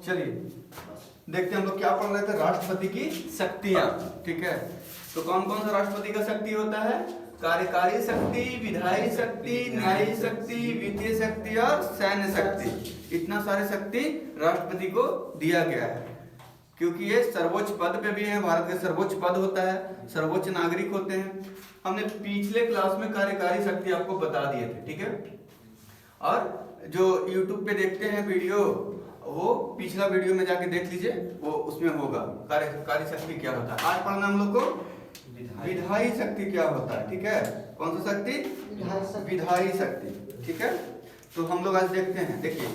चलिए देखते हैं हम लोग क्या पढ़ रहे थे, राष्ट्रपति की शक्तियां। ठीक है, तो कौन कौन सा राष्ट्रपति का शक्ति होता है? कार्यकारी शक्ति, विधायी शक्ति, न्यायिक शक्ति, वित्तीय शक्ति और सैन्य शक्ति। इतना सारे शक्ति राष्ट्रपति को दिया गया है क्योंकि ये सर्वोच्च पद पे भी है, भारत का सर्वोच्च पद होता है, सर्वोच्च नागरिक होते हैं। हमने पिछले क्लास में कार्यकारी शक्ति आपको बता दिए थे। ठीक है, और जो YouTube पे देखते हैं वीडियो, वो पिछला वीडियो में जाके देख लीजिए, वो उसमें होगा कार्यकारी शक्ति क्या होता है। आज पढ़ना हम लोग को विधायी शक्ति क्या होता है। ठीक है, कौन सा शक्ति? विधायी शक्ति। ठीक है, तो हम लोग आज देखते हैं। देखिए,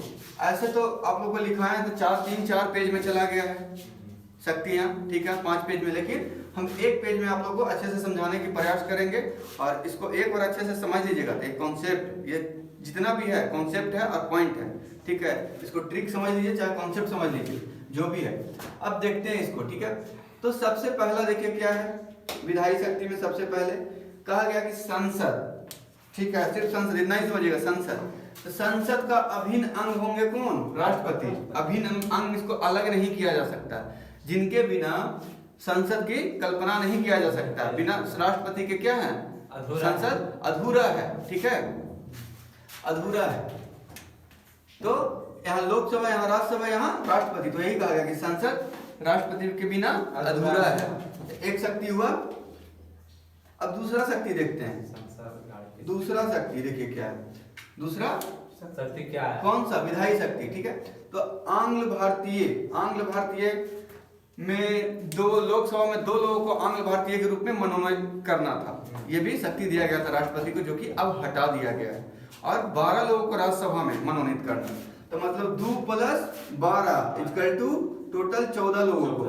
ऐसे तो आप लोग को लिखा है तो 4 पेज में चला गया है शक्तियां। ठीक है, 5 पेज में, लेकिन हम एक पेज में आप लोग को अच्छे से समझाने की प्रयास करेंगे और इसको एक बार अच्छे से समझ लीजिएगा। तो एक कॉन्सेप्ट, ये जितना भी है कॉन्सेप्ट है और पॉइंट है। ठीक है, इसको ट्रिक समझ लीजिए चाहे कॉन्सेप्ट समझ लीजिए, जो भी है। अब देखते हैं इसको। ठीक है, तो सबसे पहला देखिए क्या है विधायी शक्ति में। सबसे पहले कहा गया कि संसद। ठीक है, सिर्फ संसद इतना ही समझिएगा, संसद। तो संसद का अभिन्न अंग होंगे कौन? राष्ट्रपति। अभिन्न अंग, इसको अलग नहीं किया जा सकता, जिनके बिना संसद की कल्पना नहीं किया जा सकता। बिना राष्ट्रपति के क्या है? संसद अधूरा है। ठीक है, अधूरा है। तो यहाँ लोकसभा, यहाँ राज्यसभा, यहाँ राष्ट्रपति। तो यही कहा गया कि संसद राष्ट्रपति के बिना अधूरा है। एक शक्ति हुआ। अब दूसरा शक्ति देखते हैं। दूसरा शक्ति देखिए क्या है। दूसरा शक्ति क्या है? कौन सा? विधायी शक्ति। ठीक है, तो आंग्ल भारतीय में लोकसभा में 2 लोगों को आंग्ल भारतीय के रूप में मनोनीत करना था। ये भी शक्ति दिया गया था राष्ट्रपति को, जो कि अब हटा दिया गया है। और 12 लोगों को राज्यसभा में मनोनीत करना, तो मतलब 2 + 12 = टोटल 14 लोगों को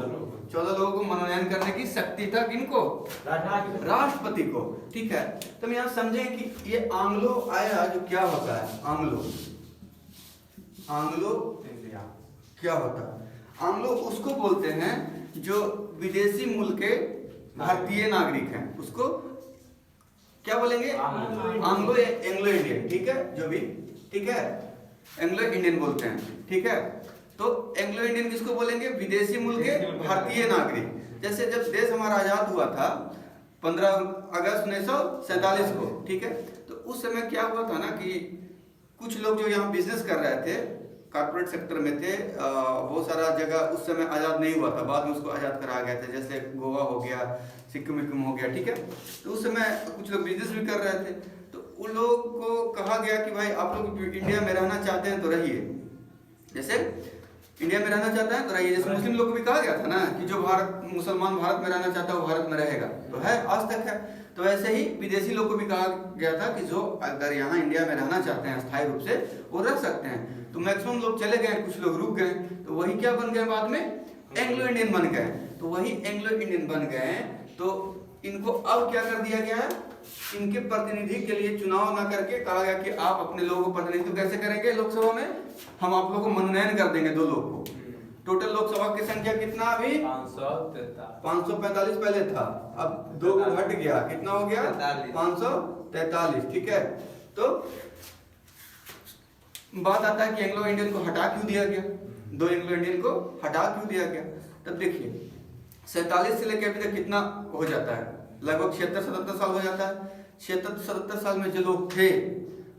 14 लोगों को मनोनयन करने की शक्ति था। किनको? राष्ट्रपति को। ठीक है, तो हम यहाँ समझें कि ये आंग्लो आया जो क्या होता है। आंग्लो क्या होता है? आंग्लो उसको बोलते हैं जो विदेशी मूल के भारतीय नागरिक हैं, उसको क्या बोलेंगे? Anglo Indian. ठीक है, जो भी। ठीक है, एंग्लो इंडियन बोलते हैं। ठीक है, तो एंग्लो इंडियन किसको बोलेंगे? विदेशी मूल के भारतीय नागरिक। जैसे जब देश हमारा आजाद हुआ था 15 अगस्त 1947 को। ठीक है, तो उस समय क्या हुआ था ना कि कुछ लोग जो यहाँ बिजनेस कर रहे थे, कॉर्पोरेट सेक्टर में थे, वो सारा जगह उस समय आज़ाद नहीं हुआ था, बाद में उसको आज़ाद करा गया था। जैसे गोवा हो गया, सिक्किम हो गया। ठीक है, तो उस समय कुछ लोग बिजनेस भी कर रहे थे, तो उन लोग को कहा गया कि भाई आप लोग इंडिया में रहना चाहते हैं तो रहिए। जैसे इंडिया में रहना चाहता है तो रहिए। जैसे मुस्लिम लोग को भी कहा गया था ना कि जो मुसलमान भारत में रहना चाहता है वो भारत में रहेगा, तो है, आज तक है। तो ऐसे ही विदेशी लोग को भी कहा गया था कि जो अगर यहाँ इंडिया में रहना चाहते हैं स्थायी रूप से, वो रह सकते हैं। तो मैक्सिमम लोग चले गए, कुछ लोग रुक गए, तो वही क्या बन गए बाद में? एंग्लो इंडियन बन गए। तो वही एंग्लो इंडियन बन गए, तो इनको अब क्या कर दिया गया है? इनके प्रतिनिधि के लिए चुनाव ना करके कहा गया कि आप अपने लोगों को प्रतिनिधित्व कैसे करेंगे लोकसभा में? हम आप लोगों को मनोनयन कर देंगे 2 लोग को। टोटल लोकसभा की संख्या कितना? अभी 545 पहले था, अब 2 घट गया, कितना हो गया? 543। ठीक है, तो बात आता है कि एंग्लो इंडियन को हटा क्यों दिया गया? 2 एंग्लो इंडियन को हटा क्यों दिया गया? तब देखिए 47 से लेकर अभी तक कितना हो जाता है? लगभग 76-77 साल हो जाता है। 76-77 साल में जो लोग थे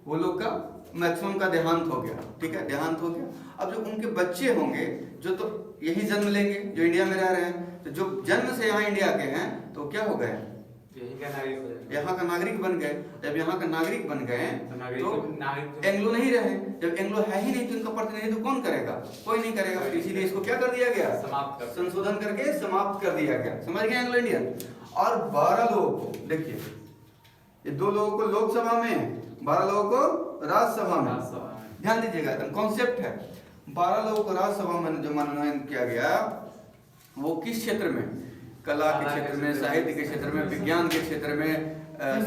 वो लोग का मैक्सिमम का देहांत हो गया। ठीक है, देहांत हो गया। अब जो उनके बच्चे होंगे जो तो यही जन्म लेंगे, जो इंडिया में रह रहे हैं, तो जो जन्म से यहाँ इंडिया के हैं तो क्या हो गए? यहाँ का नागरिक बन गए। जब यहाँ का नागरिक बन गए तो एंग्लो नहीं रहे। जब एंग्लो है ही नहीं तो इनका प्रतिनिधित्व कौन करेगा? कोई नहीं करेगा। इसीलिए इसको क्या कर दिया गया? संशोधन करके समाप्त कर दिया गया। समझ गए एंग्लो इंडियन। और 12 लोगों को देखिए, ये 2 लोगों को लोकसभा में, 12 लोगों को राज्यसभा में। ध्यान दीजिएगा, एकदम कॉन्सेप्ट है। 12 लोगों को राज्यसभा में जो मनोनयन किया गया, वो किस क्षेत्र में? कला के क्षेत्र में, साहित्य के क्षेत्र में, विज्ञान के क्षेत्र में,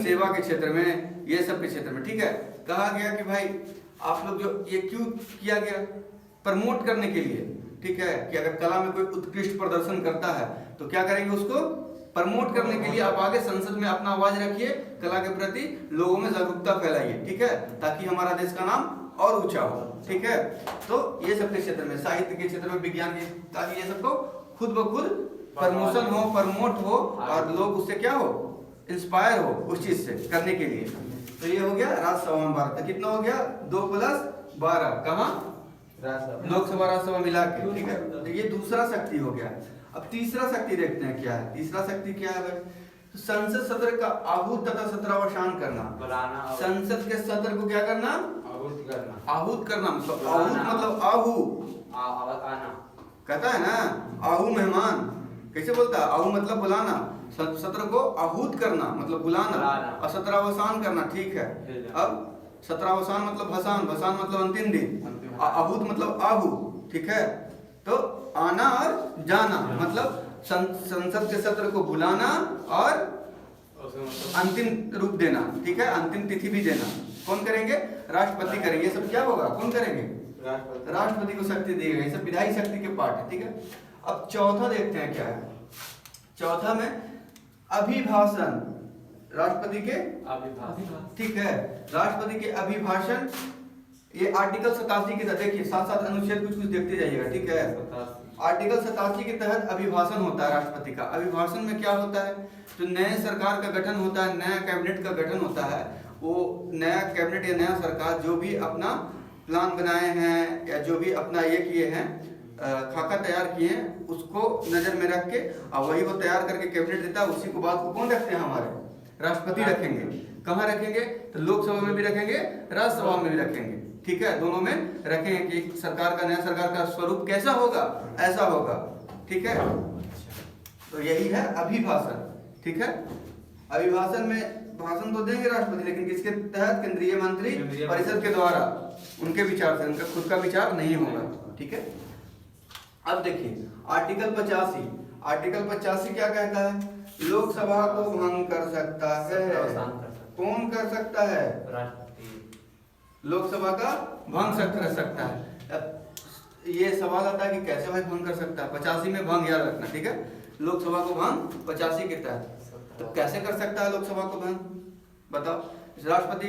सेवा के क्षेत्र में, ये सब के क्षेत्र में। ठीक है, कहा गया कि भाई आप लोग जो ये क्यों किया गया? प्रमोट करने के लिए। ठीक है, कि अगर कला में कोई उत्कृष्ट प्रदर्शन करता है तो क्या करेंगे? उसको प्रमोट करने के लिए आप आगे संसद में अपना आवाज रखिए, कला के प्रति लोगों में जागरूकता फैलाइए। ठीक है, ताकि हमारा देश का नाम और ऊंचा हो, ठीक है। तो ये सब के क्षेत्र में, साहित्य के क्षेत्र में, विज्ञान के, ताकि ये सबको खुद ब खुद प्रमोशन हो, प्रमोट हो और लोग उससे क्या हो, इंस्पायर हो उस चीज से करने के लिए। तो ये हो गया राज्यसभा में भारत कितना हो गया 2 + 12 कहाँ लोकसभा राज्यसभा मिला के, ठीक है। तो ये दूसरा शक्ति हो गया। अब तीसरा शक्ति देखते हैं क्या है। तीसरा शक्ति क्या है भाई, तो संसद सत्र का आहूत तथा सत्रावसान करना। संसद के सत्र को क्या करना, आहूत करना। मतलब आहूत मतलब आहू कहता है ना, आहू मेहमान कैसे बोलता है, आहू मतलब बुलाना, सत्र को आहूत करना मतलब बुलाना, और सत्रावसान करना, ठीक है। अब सत्रावसान मतलब भसान, भसान मतलब अंतिम दिन, आहूत मतलब आहू, ठीक है। तो आना और जाना मतलब संसद के सत्र को बुलाना और अंतिम रूप देना, ठीक है, अंतिम तिथि भी देना। कौन करेंगे, राष्ट्रपति करेंगे। सब क्या होगा, कौन करेंगे, राष्ट्रपति को शक्ति दी गई। सब विधायी शक्ति के पार्ट है, ठीक है। अब चौथा देखते हैं क्या है। चौथा में अभिभाषण, राष्ट्रपति के अभिभाषण, ठीक है, राष्ट्रपति के अभिभाषण। ये आर्टिकल 87 के तहत देखिए, साथ साथ अनुच्छेद कुछ कुछ देखते जाइएगा, ठीक है। आर्टिकल 87 के तहत अभिभाषण होता है राष्ट्रपति का। अभिभाषण में क्या होता है, जो नए सरकार का गठन होता है, नया कैबिनेट का गठन होता है, वो नया कैबिनेट या नया सरकार जो भी अपना प्लान बनाए हैं या जो भी अपना ये किए हैं, खाका तैयार किए हैं, उसको नजर में रख के और वही वो तैयार करके कैबिनेट देता है। उसी को बात को कौन रखते हैं, हमारे राष्ट्रपति रखेंगे। कहाँ रखेंगे, तो लोकसभा में भी रखेंगे, राज्यसभा में भी रखेंगे, ठीक है, दोनों में रखेंगे कि सरकार का, नया सरकार का स्वरूप कैसा होगा, ऐसा होगा, ठीक है। तो यही है अभिभाषण, ठीक है। अभिभाषण में भाषण तो देंगे राष्ट्रपति, लेकिन किसके तहत, केंद्रीय मंत्री परिषद के द्वारा, उनके विचार से, उनका खुद का विचार नहीं होगा, ठीक है। अब देखिए आर्टिकल 85, आर्टिकल 85 क्या कहता है, लोकसभा को भंग कर सकता है। कौन कर सकता है, लोकसभा का भंग कर सकता है। अब ये सवाल आता है कि कैसे भाई भंग कर सकता है। 85 में भंग याद रखना, ठीक है, लोकसभा को भंग 85 के तहत। तो कैसे कर सकता है लोकसभा को भंग, बताओ। राष्ट्रपति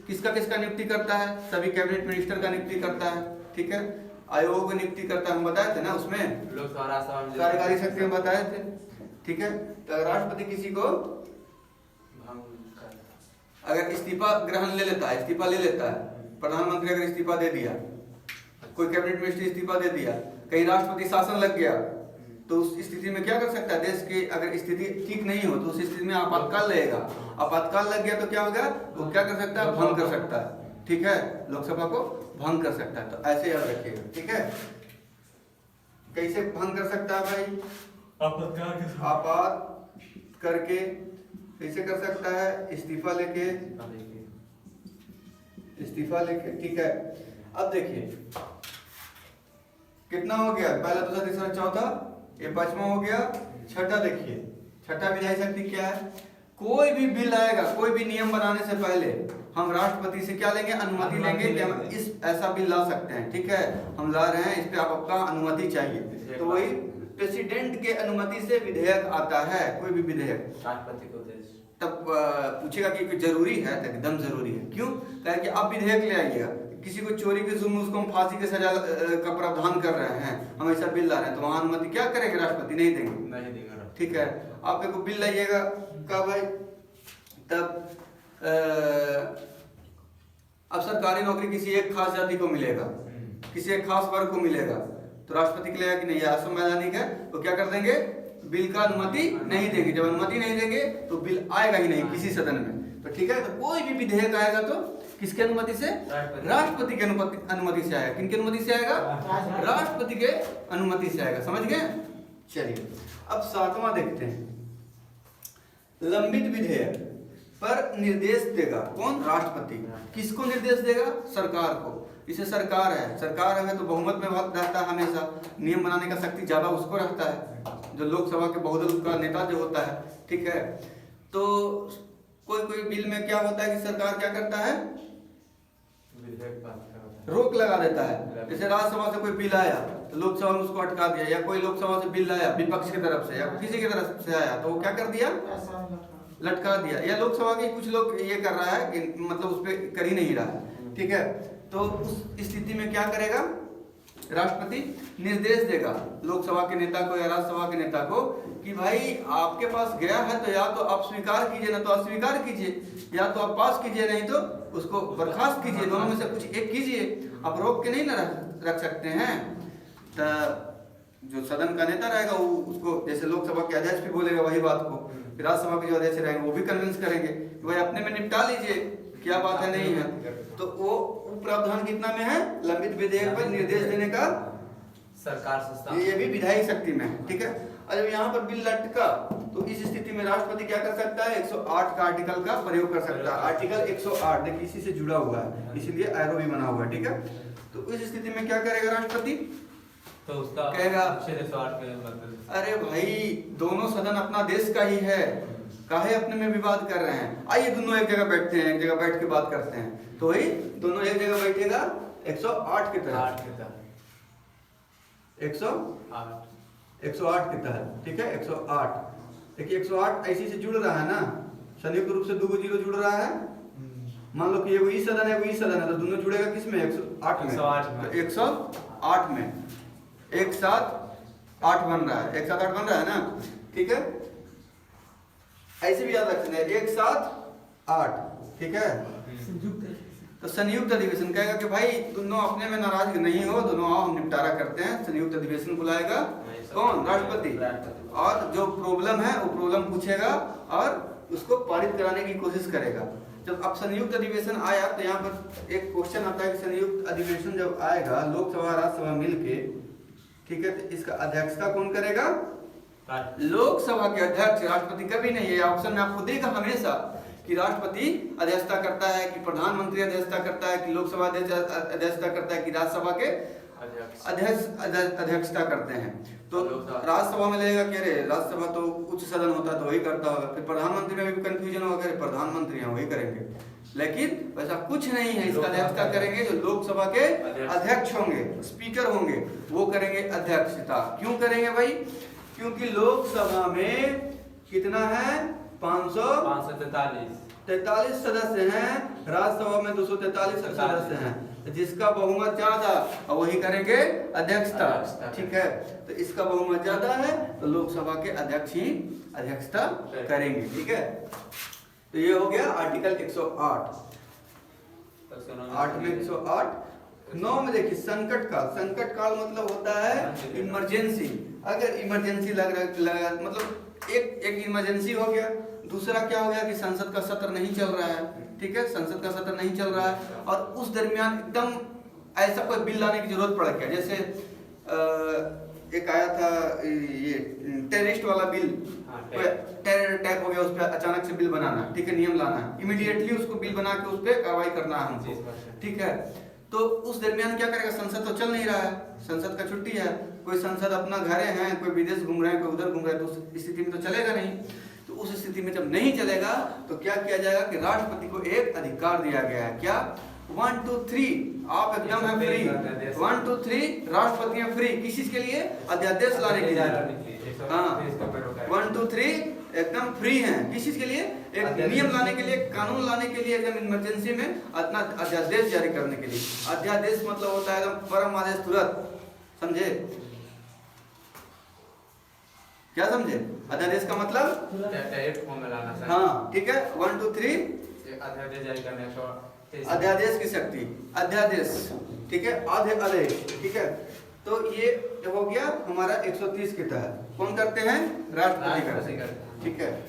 किसका किसका नियुक्ति करता है, सभी कैबिनेट मिनिस्टर का नियुक्ति करता है, ठीक है। आयोग की नियुक्ति करता है, हम बताए थे ना उसमें, कार्यकारी शक्ति में बताए थे, ठीक है। तो राष्ट्रपति किसी को अगर इस्तीफा ग्रहण ले लेता है, इस्तीफा ले लेता है, प्रधानमंत्री अगर इस्तीफा दे दिया, कोई कैबिनेट मिनिस्टर इस्तीफा दे दिया, कहीं राष्ट्रपति शासन लग गया, तो उस स्थिति में क्या कर सकता है, देश की अगर स्थिति ठीक नहीं हो तो उस स्थिति में आपातकाल लगेगा। आपातकाल लग गया तो क्या होगा, वो क्या कर सकता है, भंग कर सकता है, ठीक है, लोकसभा को भंग कर सकता है। तो ऐसे याद रखिएगा, ठीक है। कैसे भंग कर सकता है भाई, आपात करके। कैसे कर सकता है, इस्तीफा लेके, इस्तीफा लेके, ठीक है। अब देखिए कितना हो गया, पहला, दूसरा, तीसरा, चौथा, ये 5वां हो गया। छठा देखिए, छठा विधायी शक्ति क्या है, कोई भी बिल आएगा, कोई भी नियम बनाने से पहले हम राष्ट्रपति से क्या लेंगे, अनुमति लेंगे कि हम इस ऐसा बिल ला सकते हैं, ठीक है, हम ला रहे हैं, इस पे आपका अनुमति चाहिए। तो वही प्रेसिडेंट के अनुमति से विधेयक आता है, कोई भी विधेयक राष्ट्रपति को तब पूछेगा कि जरूरी है, तो एकदम जरूरी है। क्यों, कहे कि आप विधेयक ले आइएगा, किसी को चोरी के जुर्म में उसको हम फांसी की सजा का प्रावधान कर रहे हैं, हम ऐसा बिल ला रहे हैं, तो वहां अनुमति क्या करेंगे, राष्ट्रपति नहीं देंगे, ठीक है। आप एक बिल लाइएगा कब भाई, तब अब सरकारी नौकरी किसी एक खास जाति को मिलेगा, किसी एक खास वर्ग को मिलेगा, तो राष्ट्रपति के लिए कि नहीं असंवैधानिक है, तो क्या कर देंगे, बिल का अनुमति नहीं देंगे। जब अनुमति नहीं देंगे तो बिल आएगा ही नहीं किसी सदन में, तो ठीक है। तो कोई भी विधेयक आएगा तो किसके अनुमति से, राष्ट्रपति की अनुमति से आएगा। किनकी अनुमति से आएगा, राष्ट्रपति के अनुमति से आएगा, समझ गए। चलिए अब 7वां देखते हैं, लंबित विधेयक पर निर्देश देगा कौन, राष्ट्रपति। किसको निर्देश देगा, सरकार को। इसे सरकार है, सरकार है तो बहुमत में रहता है, हमेशा नियम बनाने का शक्ति ज्यादा उसको रहता है, जो लोकसभा के बहुदल का नेता जो होता है, ठीक है। तो कोई कोई बिल में क्या होता है कि सरकार क्या करता है, रोक लगा देता है। जैसे राज्यसभा से कोई बिल आया तो लोकसभा में उसको अटका दिया, या कोई लोकसभा से बिल आया विपक्ष की तरफ से या किसी की तरफ से आया तो वो क्या कर दिया, लटका दिया। या लोकसभा के कुछ लोग ये कर रहा है कि मतलब उस पर कर ही नहीं रहा है, ठीक है। तो उस स्थिति में क्या करेगा, राष्ट्रपति निर्देश देगा लोकसभा के नेता को या राज्यसभा के नेता को कि भाई आपके पास गया है तो या तो आप स्वीकार कीजिए, ना तो अस्वीकार कीजिए, या तो आप पास कीजिए नहीं तो उसको बर्खास्त कीजिए, दोनों में से कुछ एक कीजिए। आप रोक के नहीं ना रख सकते हैं। तो जो सदन का नेता रहेगा वो उसको, जैसे लोकसभा के अध्यक्ष भी बोलेगा वही बात को, फिर राज्यसभा के जो अध्यक्ष रहेंगे वो भी कन्विंस करेंगे कि भाई अपने में निपटा लीजिए, क्या बात है नहीं है। तो वो प्रावधान कितना में है, लंबित विधेयक पर निर्देश देने का सरकार से, ये भी विधायी शक्ति में है, ठीक है। और जब यहाँ पर बिल लटका तो इस स्थिति में राष्ट्रपति क्या कर सकता है, 108 का आर्टिकल का प्रयोग कर सकता है। आर्टिकल 108 देखिए इसी से जुड़ा हुआ है, इसीलिए एरो भी बना हुआ है, ठीक है। तो इस स्थिति में क्या करेगा राष्ट्रपति, तो उसका कहेगा 108 में, अरे भाई दोनों सदन अपना देश का ही है, काहे अपने में विवाद कर रहे हैं, आइए दोनों एक जगह बैठते हैं, एक जगह बैठ के बात करते हैं। तो वही दोनों एक जगह बैठेगा 108 के तहत, 108 के तहत, ठीक है। 108 देखिए 108 ऐसी से जुड़ रहा है ना, संयुक्त रूप से दो जीरो जुड़ रहा है। मान लो कि ये वही सदन है, वही सदन है, तो दोनों जुड़ेगा किसमें, 108 में। 108 में एक साथ 8 बन रहा है, एक साथ 8 बन रहा है ना, ठीक है। ऐसे भी याद रखना है, एक साथ 8, ठीक है। तो संयुक्त अधिवेशन कहेगा कि भाई दोनों अपने में नाराज नहीं हो, दोनों आओ हम निपटारा करते हैं। संयुक्त अधिवेशन बुलाएगा कौन, राष्ट्रपति, और जो प्रॉब्लम है वो प्रॉब्लम पूछेगा और उसको पारित कराने की कोशिश करेगा। जब अब संयुक्त अधिवेशन आया तो यहाँ पर एक क्वेश्चन आता है कि संयुक्त अधिवेशन जब आएगा लोकसभा राज्यसभा मिलके, ठीक है, तो इसका अध्यक्षता कौन करेगा, लोकसभा के अध्यक्ष, राष्ट्रपति कभी नहीं है। ऑप्शन में आपको देगा हमेशा कि राष्ट्रपति अध्यक्षता करता है, कि प्रधानमंत्री अध्यक्षता करता है, कि लोकसभा अध्यक्षता करता है, कि राज्यसभा के अध्यक्षता करते हैं। तो राज्यसभा में लगेगा कि अरे राज्यसभा तो उच्च सदन होता है तो वही करता होगा, फिर प्रधानमंत्री में भी कंफ्यूजन होगा कि प्रधानमंत्री हैं वही करेंगे, लेकिन वैसा कुछ नहीं है। इसका अध्यक्षता करेंगे जो लोकसभा के अध्यक्ष होंगे, स्पीकर होंगे, वो करेंगे अध्यक्षता। क्यों करेंगे भाई, क्योंकि लोकसभा में कितना है, 543 सदस्य हैं, राज्यसभा में 243 सदस्य हैं, जिसका बहुमत ज्यादा और वही करेंगे अध्यक्षता, ठीक है। तो इसका बहुमत ज्यादा है तो लोकसभा के अध्यक्ष ही अध्यक्षता करेंगे, ठीक है। तो ये हो गया आर्टिकल 108। 8 में 108। 9 में देखिए संकट काल। संकट काल मतलब होता है इमरजेंसी। अगर इमरजेंसी लग रहा मतलब एक इमरजेंसी हो गया, दूसरा क्या हो गया कि संसद का सत्र नहीं चल रहा है, ठीक है, संसद का सत्र नहीं चल रहा है और उस दरमियान एकदम ऐसा कोई बिल लाने की जरूरत पड़ गया। जैसे एक आया था ये टेररिस्ट वाला बिल, टेरर अटैक हो गया, उस पर अचानक से बिल बनाना, ठीक है, नियम लाना है, इमीडिएटली उसको बिल बना के उस पर कार्रवाई करना है हमको, ठीक है। तो उस दरमियान क्या करेगा, संसद तो चल नहीं रहा है, संसद का छुट्टी है, कोई संसद अपना घरे हैं, कोई विदेश घूम रहे हैं, कोई उधर घूम रहे हैं, तो उस स्थिति में तो चलेगा नहीं। तो उस स्थिति में जब नहीं चलेगा तो क्या किया जाएगा कि राष्ट्रपति को एक अधिकार दिया गया है, क्या, 1 2 3 आप एकदम है फ्री, 1 2 3 राष्ट्रपति है फ्री, किस चीज के लिए, अध्यादेश लाने के लिए, हाँ 1 2 3 एकदम फ्री हैं, किस चीज के लिए, एक नियम लाने के लिए, कानून लाने के लिए, एकदम इमरजेंसी में अपना अध्यादेश जारी करने के लिए। अध्यादेश मतलब होता है एकदम परम आदेश, तुरंत, समझे, क्या समझे, अध्यादेश का मतलब, हाँ ठीक है, 1 2 3 अध्यादेश जारी करने का, अध्यादेश की शक्ति, अध्यादेश, ठीक है, आदेश, ठीक है। तो ये हो गया हमारा 130 के तहत कौन करते हैं, राष्ट्रपति करते हैं, ठीक है।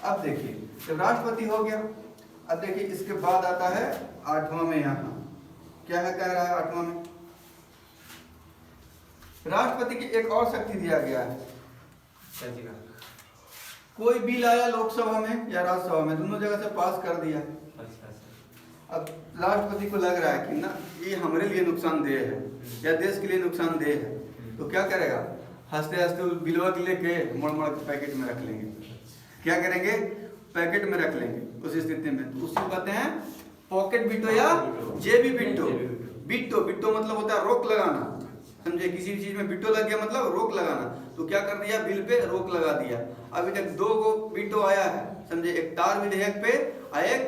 अब देखिए जब राष्ट्रपति हो गया, अब देखिए इसके बाद आता है 8वां में, यहाँ क्या है, कह रहा है 8वां में राष्ट्रपति की एक और शक्ति दिया गया है। कोई बिल आया लोकसभा में या राज्यसभा में, दोनों जगह से पास कर दिया, अब राष्ट्रपति को लग रहा है कि ना ये हमारे लिए नुकसानदेह है या देश के लिए नुकसानदेह है, तो क्या करेगा, हंसते हंसते बिलवा के लेके मोड़ मोड़ के पैकेट में रख लेंगे, क्या करेंगे, पैकेट में रख लेंगे। उस स्थिति में तो उसको कहते हैं पॉकेट बिटो या जेबी बिटो। बिटो, बिटो मतलब होता है रोक लगाना, समझे, किसी चीज में बिटो लग गया मतलब रोक लगाना, तो क्या कर दिया, बिल पे रोक लगा दिया। अभी तक 2 गो बिटो आया है, समझे, एक तार विधेयक पे और एक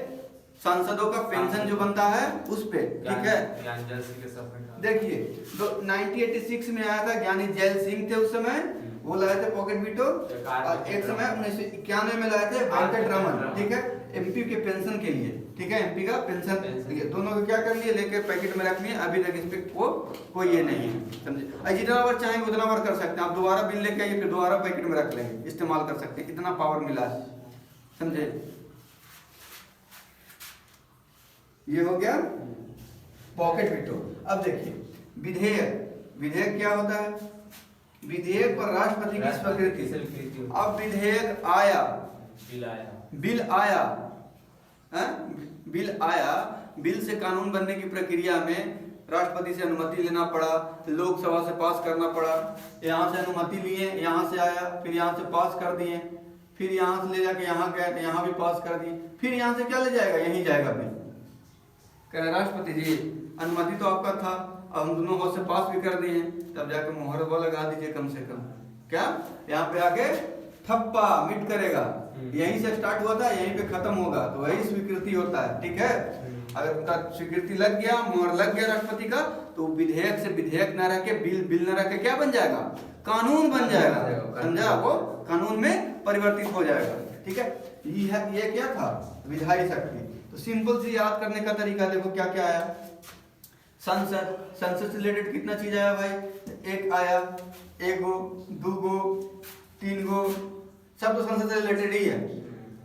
सांसदों का पेंशन जो बनता है उस पे, ठीक है। ज्ञान जल सिंह के समय का। देखिए तो 1986 में आया था, ज्ञानी जैल सिंह थे उस समय, वो लाए थे पॉकेट वीटो। और एक समय 1991 में लाए थे वेंकट रमन, ठीक है, एमपी के पेंशन के लिए, ठीक है, एमपी का पेंशन, ये दोनों को क्या कर लिए, लेके पैकेट में रख लिए। अभी तक इस पे कोई ये नहीं है, समझे। जितना बार चाहेंगे उतना बार कर सकते हैं आप, दोबारा बिल लेके आइए फिर दोबारा पैकेट में रख लेंगे, इस्तेमाल कर सकते हैं, इतना पावर मिला है, समझे। ये हो गया पॉकेट वीटो। अब देखिए विधेयक, विधेयक क्या होता है, विधेयक पर राष्ट्रपति की स्वीकृति। अब विधेयक आया, बिल आया, बिल आया, बिल से कानून बनने की प्रक्रिया में राष्ट्रपति से अनुमति लेना पड़ा, लोकसभा से पास करना पड़ा, यहाँ से अनुमति लिए, यहाँ से आया, फिर यहाँ से पास कर दिए, फिर यहाँ से ले जाके यहाँ गए तो यहाँ भी पास कर दिए, फिर यहाँ से क्या ले जाएगा, यहीं जाएगा बिल। कह रहे राष्ट्रपति जी अनुमति तो आपका था, अब हम दोनों हाथ से पास भी कर दिए, तब जाके मोहर वो लगा दीजिए कम से कम, क्या यहाँ पे आके थप्पा मिट करेगा, यहीं से स्टार्ट हुआ था यहीं पे खत्म होगा, तो वही स्वीकृति होता है, ठीक है। अगर स्वीकृति लग गया, मोहर लग गया राष्ट्रपति का, तो विधेयक से विधेयक न रह के बिल न रह के क्या बन जाएगा, कानून बन जाएगा, समझा, वो कानून में परिवर्तित हो जाएगा, ठीक है। ये क्या था, विधायी शक्ति। तो सिंपल से याद करने का तरीका देखो क्या क्या आया। संसद, संसद से रिलेटेड कितना चीज आया भाई, एक आया, एक गो, दो गो, तीन गो, सब तो संसद से रिलेटेड ही है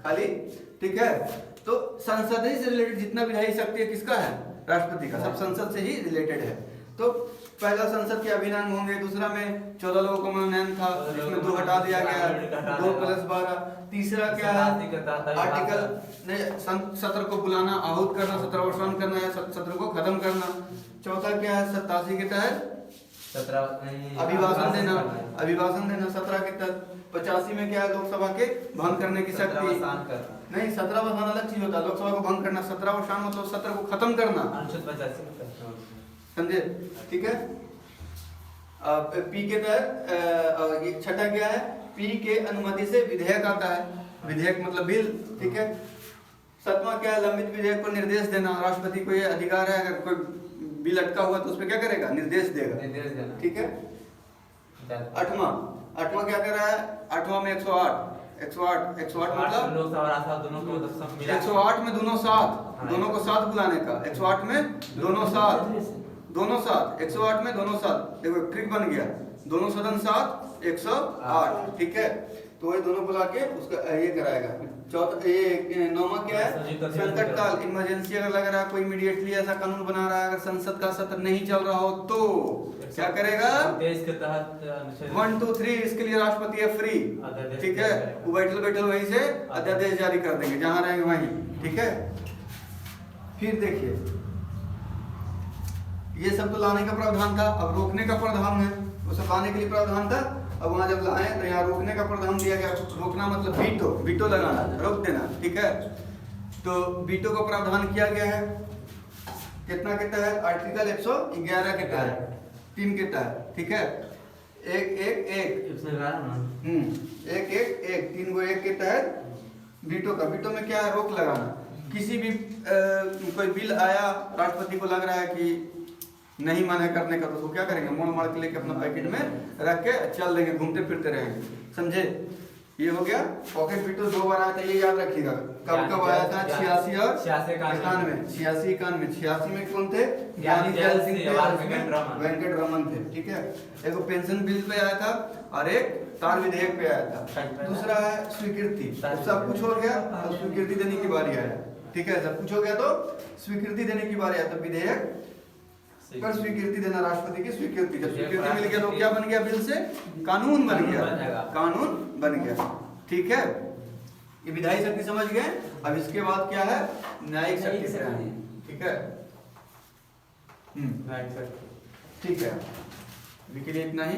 खाली, ठीक है। तो संसद ही से रिलेटेड जितना विधायी शक्ति है किसका है, राष्ट्रपति का, सब संसद से ही रिलेटेड है। तो पहला संसद के अभिनंदन होंगे, दूसरा में 14 लोगों को मनोनयन था, इसमें 2 हटा दिया गया, 2 + 12। तीसरा क्या है, आर्टिकल सत्र को बुलाना, आहूत करना, सत्र अवसान करना या सत्र को खत्म करना। चौथा क्या है, 87 के तहत अभिभाषण देना, अभिभाषण देना 17 के तहत। 85 में क्या है, लोकसभा के भंग करने की शक्ति, नहीं 17 अवसान अलग चीज होता है, लोकसभा को भंग करना, 17 अवसान मतलब सत्र को खत्म करना, समझे, ठीक है। पी के तहत छठा क्या है, पी के अनुमति से विधेयक आता है, विधेयक मतलब बिल, ठीक है। 7वां क्या है, लंबित विधेयक पर निर्देश देना, राष्ट्रपति को ये अधिकार है, अगर कोई बिल अटका हुआ तो उस पर क्या करेगा, निर्देश देगा, ठीक है। 8वां क्या कर रहा है, 8वां में 108 मतलब लोकसभा 108 में दोनों साथ, दोनों को साथ बुलाने का, 108 में दोनों साथ, 108 में दोनों साथ, देखो ट्रिक बन गया, दोनों सदन साथ 108, ठीक है। तो वही दोनों बुला के उसका ये कराएगा। चौथा ये 9वां क्या है, संकट काल, इमरजेंसी अगर लग रहा है, कोई इमीडिएटली ऐसा कानून बना रहा है, अगर संसद का सत्र नहीं चल रहा हो तो क्या करेगा, देश के तहत 1 2 3 इसके लिए राष्ट्रपति है फ्री, ठीक है, वो बैठल वहीं से अध्यादेश जारी कर देंगे, जहां रहेंगे वहीं, ठीक है। फिर देखिए ये सब तो लाने का प्रावधान था, अब रोकने का प्रावधान है, वो सब लाने के लिए प्रावधान था, अब वहां जब लाए तो यहाँ रोकने का प्रावधान दिया गया। रोकना मतलब वीटो लगाना, रोक देना, ठीक है। तो वीटो का प्रावधान किया गया है, कितना के तहत, आर्टिकल 111 के तहत, 3 के तहत, ठीक है। एक 3 गो 1 के तहत वीटो का, वीटो में क्या है, रोक लगाना। किसी भी कोई बिल आया, राष्ट्रपति को लग रहा है कि नहीं मन है करने का, तो उसको क्या करेंगे, मोड़ मार के लेके अपना पैकेट में रख के चल देंगे, घूमते फिरते रहेंगे, समझे। ये हो गया पॉकेट वीटो, 2 बार आया था, ये याद रखिएगा। कब आया था, 86 और 91। 86 में कौन थे, ज्ञानी जैल सिंह थे, वेंकट रमन थे, ठीक है। एक पेंशन बिल पे आया था और एक तार विधेयक पे आया था। दूसरा है स्वीकृति, सब कुछ हो गया तो स्वीकृति देने की बारी आया, ठीक है। सब कुछ हो गया तो स्वीकृति देने की बारी आया, तो विधेयक पर स्वीकृति देना, राष्ट्रपति की स्वीकृति। जब स्वीकृति मिल गया तो क्या बन गया, बिल से कानून बन गया, कानून बन गया, ठीक है। ये विधायी शक्ति समझ गए। अब इसके बाद क्या है, न्यायिक शक्ति, ठीक है। ठीक है, अभी के लिए इतना ही।